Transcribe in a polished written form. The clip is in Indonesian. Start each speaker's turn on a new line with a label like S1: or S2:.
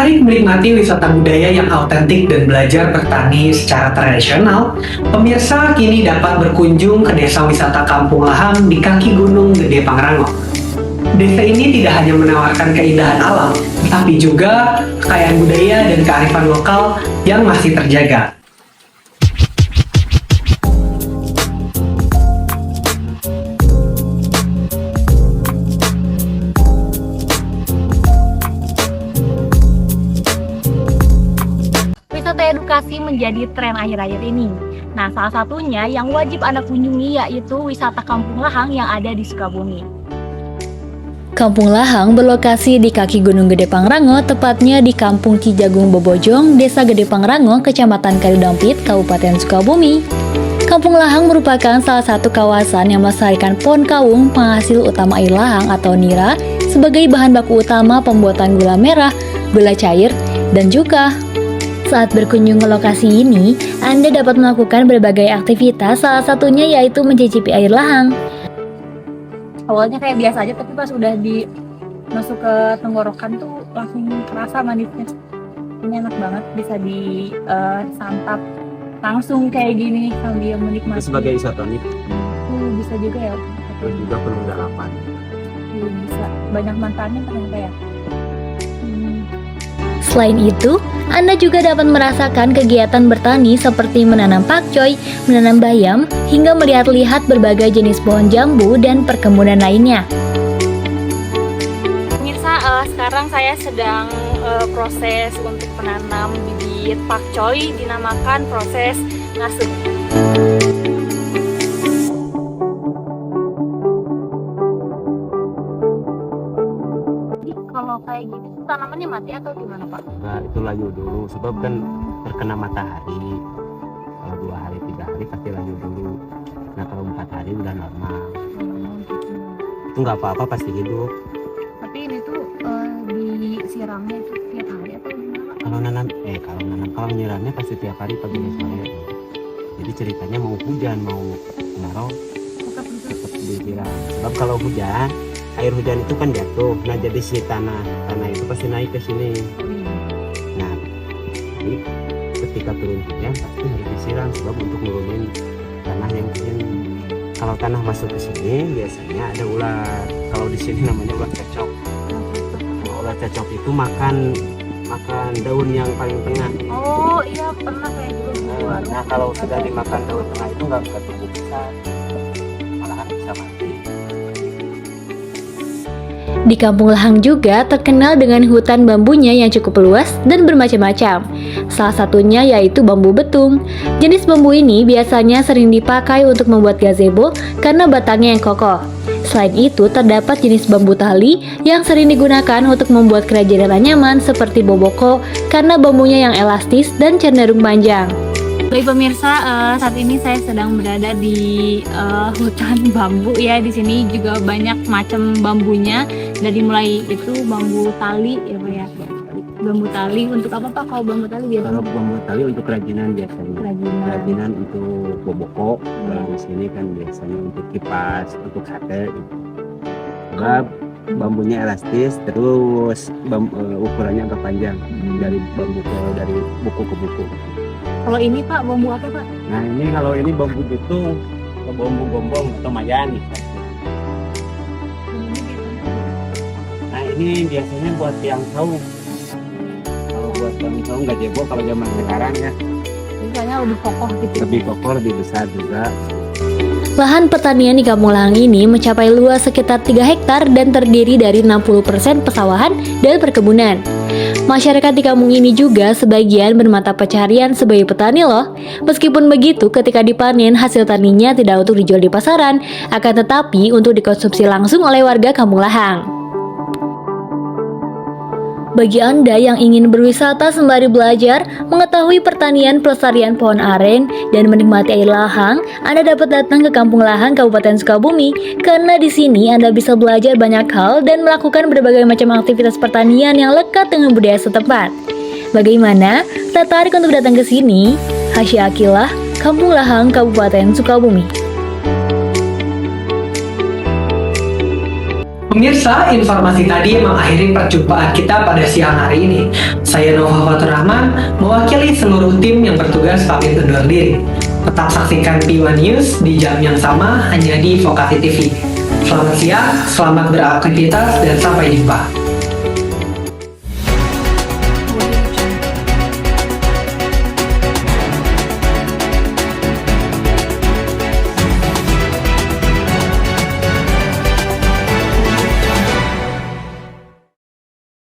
S1: Tertarik menikmati wisata budaya yang autentik dan belajar bertani secara tradisional? Pemirsa kini dapat berkunjung ke Desa Wisata Kampung Lahang di kaki Gunung Gede Pangrango. Desa ini tidak hanya menawarkan keindahan alam, tapi juga kekayaan budaya dan kearifan lokal yang masih terjaga.
S2: Wisata edukasi menjadi tren akhir-akhir ini. Nah, salah satunya yang wajib Anda kunjungi yaitu wisata Kampung Lahang yang ada di Sukabumi.
S3: Kampung Lahang berlokasi di kaki Gunung Gede Pangrango, tepatnya di Kampung Cijagung Bobojong, Desa Gede Pangrango, Kecamatan Kalidampit, Kabupaten Sukabumi. Kampung Lahang merupakan salah satu kawasan yang melestarikan pohon kawung penghasil utama air lahang atau nira sebagai bahan baku utama pembuatan gula merah, gula cair, dan juga saat berkunjung ke lokasi ini, Anda dapat melakukan berbagai aktivitas, salah satunya yaitu mencicipi air lahang.
S2: Awalnya kayak biasa aja, tapi pas udah masuk ke tenggorokan tuh langsung kerasa manisnya. Ini enak banget, bisa disantap langsung kayak gini sambil menikmati.
S4: Itu sebagai isotonik.
S2: Bisa juga ya.
S4: Terus juga penundaan.
S2: Bisa banyak manfaatnya ternyata ya.
S3: Selain itu, Anda juga dapat merasakan kegiatan bertani seperti menanam pakcoy, menanam bayam, hingga melihat-lihat berbagai jenis pohon jambu dan perkebunan lainnya.
S2: Pemirsa, sekarang saya sedang proses untuk menanam bibit pakcoy, dinamakan proses ngasuh. Kalau kayak gini tanamannya mati atau gimana Pak?
S4: Enggak, itu layu dulu sebab kan terkena matahari. Kalau 2 hari 3 hari pasti layu dulu. Nah kalau 4 hari udah normal. Itu nggak apa-apa, pasti hidup.
S2: Tapi ini tuh disiramnya itu tiap hari atau gimana?
S4: Kalau nyiramnya pasti tiap hari pagi dan sore. Jadi ceritanya mau hujan mau kemarau tetap disiram. Sebab kalau hujan, air hujan itu kan jatuh, nah jadi si tanah itu pasti naik ke sini. Nah, jadi ketika turun hujan pasti harus disiram sebab untuk nurunin tanah yang kering. Kalau tanah masuk ke sini biasanya ada ular. Kalau di sini namanya ular cecok. Nah, ular cecok itu makan daun yang paling tengah.
S2: Oh iya, pernah kayak gitu.
S4: Nah kalau sudah dimakan daun tengah itu nggak bisa tumbuh besar, malahan bisa mati.
S3: Di Kampung Lahang juga terkenal dengan hutan bambunya yang cukup luas dan bermacam-macam. Salah satunya yaitu bambu betung. Jenis bambu ini biasanya sering dipakai untuk membuat gazebo karena batangnya yang kokoh. Selain itu, terdapat jenis bambu tali yang sering digunakan untuk membuat kerajinan anyaman seperti boboko karena bambunya yang elastis dan cenderung panjang.
S2: Baik pemirsa, saat ini saya sedang berada di hutan bambu ya. Di sini juga banyak macam bambunya. Dari mulai itu bambu tali ya Pak ya. Bambu tali untuk apa Pak? Kalau bambu tali biasanya?
S4: Kalau bambu tali untuk kerajinan biasanya. Kerajinan untuk boboko. Kalau di sini kan biasanya untuk kipas, untuk sate. Sebab bambunya elastis, terus ukurannya agak panjang dari buku ke buku.
S2: Kalau ini Pak, bambu apa Pak?
S4: Nah ini kalau ini bambu jutung, bambu gombong atau mayani. Nah ini biasanya buat tiang saung. Kalau buat tiang saung gazebo kalau zaman sekarang ya.
S2: Biasanya lebih kokoh gitu.
S4: Lebih kokoh, lebih besar juga.
S3: Lahan pertanian di Kampung Lahang ini mencapai luas sekitar 3 hektar dan terdiri dari 60% pesawahan dan perkebunan. Masyarakat di kampung ini juga sebagian bermata pencaharian sebagai petani loh. Meskipun begitu, ketika dipanen hasil taninya tidak untuk dijual di pasaran, akan tetapi untuk dikonsumsi langsung oleh warga Kampung Lahang. Bagi Anda yang ingin berwisata sembari belajar, mengetahui pertanian pelestarian pohon aren, dan menikmati air lahang, Anda dapat datang ke Kampung Lahang, Kabupaten Sukabumi, karena di sini Anda bisa belajar banyak hal dan melakukan berbagai macam aktivitas pertanian yang lekat dengan budaya setempat. Bagaimana? Tertarik untuk datang ke sini? Hasya Akilah, Kampung Lahang, Kabupaten Sukabumi.
S1: Pemirsa, informasi tadi mengakhiri perjumpaan kita pada siang hari ini. Saya Nova Fatur Rahman, mewakili seluruh tim yang bertugas pamit undur diri. Tetap saksikan P1 News di jam yang sama hanya di Vokasi TV. Selamat siang, selamat beraktivitas, dan sampai jumpa.